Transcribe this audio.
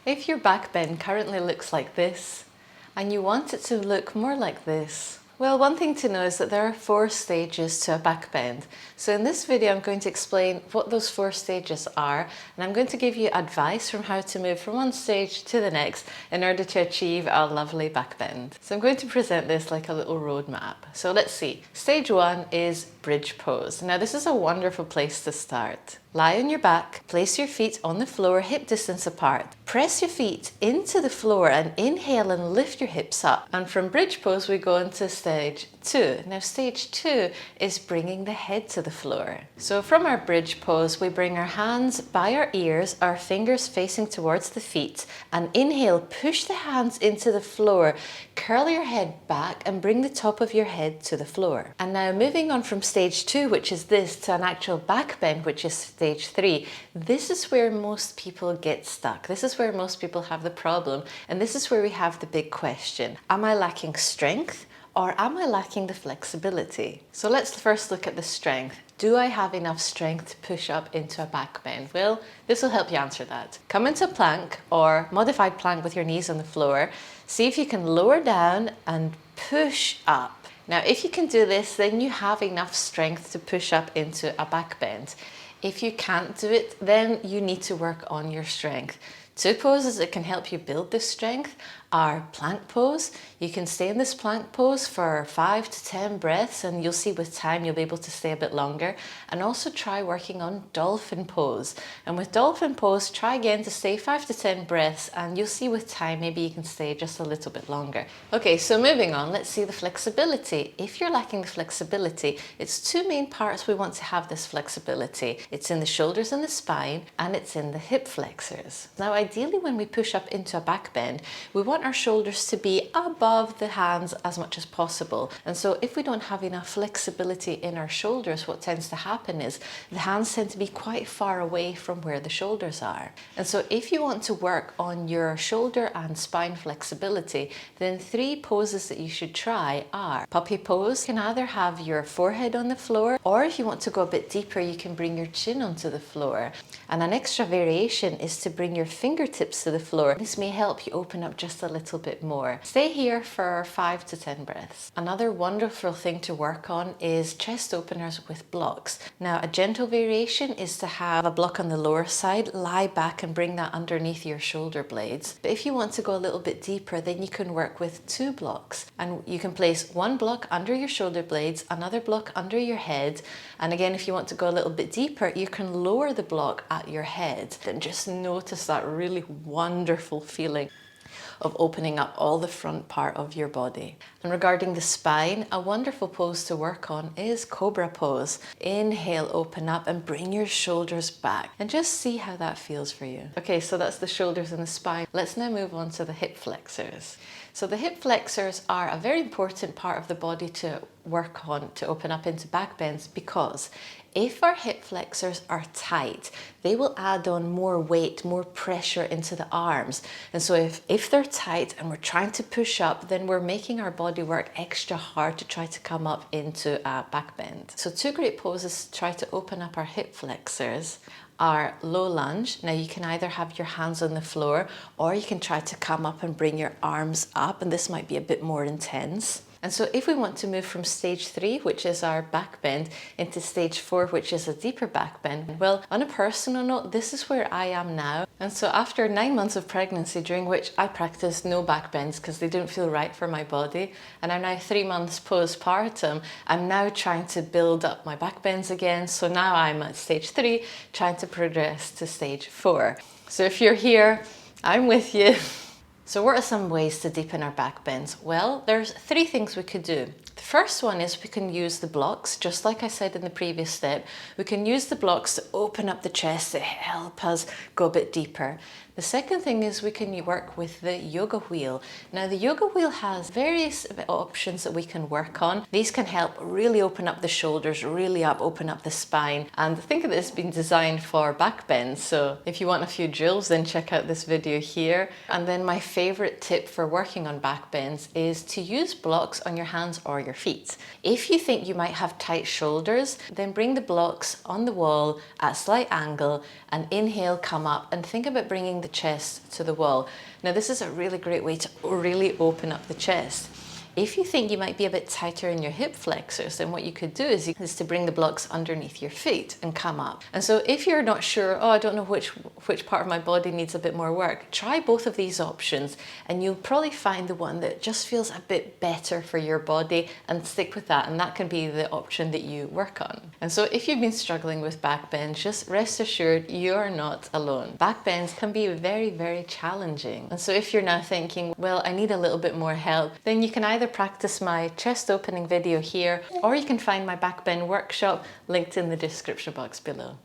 If your back bend currently looks like this, and you want it to look more like this, well, one thing to know is that there are 4 stages to a back bend. So in this video, I'm going to explain what those 4 stages are, and I'm going to give you advice from how to move from one stage to the next in order to achieve a lovely back bend. So I'm going to present this like a little roadmap. So let's see. Stage 1 is bridge pose. Now this is a wonderful place to start. Lie on your back, place your feet on the floor hip distance apart. Press your feet into the floor and inhale and lift your hips up. And from bridge pose we go into stage 2. Now stage 2 is bringing the head to the floor. So from our bridge pose we bring our hands by our ears, our fingers facing towards the feet, and inhale, push the hands into the floor, curl your head back and bring the top of your head to the floor. And now moving on from stage 2, which is this, to an actual back bend, which is stage 3, this is where most people get stuck. This is where most people have the problem, and this is where we have the big question. Am I lacking strength or am I lacking the flexibility? So let's first look at the strength. Do I have enough strength to push up into a back bend? Well, this will help you answer that. Come into plank or modified plank with your knees on the floor. See if you can lower down and push up. Now, if you can do this, then you have enough strength to push up into a back bend. If you can't do it, then you need to work on your strength. 2 poses that can help you build this strength are plank pose. You can stay in this plank pose for 5 to 10 breaths, and you'll see with time you'll be able to stay a bit longer. And also try working on dolphin pose. And with dolphin pose, try again to stay 5 to 10 breaths, and you'll see with time maybe you can stay just a little bit longer. Okay, so moving on, let's see the flexibility. If you're lacking the flexibility, it's 2 main parts we want to have this flexibility. It's in the shoulders and the spine, and it's in the hip flexors. Now ideally when we push up into a back bend, we want our shoulders to be above the hands as much as possible. And so if we don't have enough flexibility in our shoulders, what tends to happen is the hands tend to be quite far away from where the shoulders are. And so if you want to work on your shoulder and spine flexibility, then 3 poses that you should try are puppy pose. You can either have your forehead on the floor, or if you want to go a bit deeper, you can bring your chin onto the floor. And an extra variation is to bring your fingertips to the floor. This may help you open up just a little bit more. Stay here for 5 to 10 breaths. Another wonderful thing to work on is chest openers with blocks. Now, a gentle variation is to have a block on the lower side, lie back and bring that underneath your shoulder blades. But if you want to go a little bit deeper, then you can work with 2 blocks. And you can place 1 block under your shoulder blades, another block under your head. And again, if you want to go a little bit deeper, you can lower the block at your head. Then just notice that really wonderful feeling of opening up all the front part of your body. And regarding the spine, a wonderful pose to work on is cobra pose. Inhale, open up and bring your shoulders back, and just see how that feels for you. Okay, so that's the shoulders and the spine. Let's now move on to the hip flexors. So the hip flexors are a very important part of the body to work on to open up into back bends, because if our hip flexors are tight, they will add on more weight, more pressure into the arms. And so if they're tight and we're trying to push up, then we're making our body work extra hard to try to come up into a back bend. So 2 great poses to try to open up our hip flexors are low lunge. Now you can either have your hands on the floor, or you can try to come up and bring your arms up, and this might be a bit more intense. And so if we want to move from stage 3, which is our back bend, into stage 4, which is a deeper back bend, well, on a personal note, this is where I am now. And so after 9 months of pregnancy, during which I practiced no back bends because they didn't feel right for my body, and I'm now 3 months postpartum, I'm now trying to build up my back bends again. So now I'm at stage 3, trying to progress to stage 4. So if you're here, I'm with you. So what are some ways to deepen our back bends? Well, there's 3 things we could do. The first one is we can use the blocks, just like I said in the previous step. We can use the blocks to open up the chest to help us go a bit deeper. The second thing is we can work with the yoga wheel. Now the yoga wheel has various options that we can work on. These can help really open up the shoulders, really open up the spine. And think of this being designed for back bends. So if you want a few drills, then check out this video here. And then my favorite tip for working on back bends is to use blocks on your hands or your feet. If you think you might have tight shoulders, then bring the blocks on the wall at a slight angle and inhale, come up, and think about bringing the chest to the wall. Now this is a really great way to really open up the chest. If you think you might be a bit tighter in your hip flexors, then what you could do is to bring the blocks underneath your feet and come up. And so if you're not sure, oh, I don't know which part of my body needs a bit more work, try both of these options and you'll probably find the one that just feels a bit better for your body, and stick with that, and that can be the option that you work on. And so if you've been struggling with back bends, just rest assured you're not alone. Back bends can be very, very challenging. And so if you're now thinking, well, I need a little bit more help, then you can either practice my chest opening video here, or you can find my back bend workshop linked in the description box below.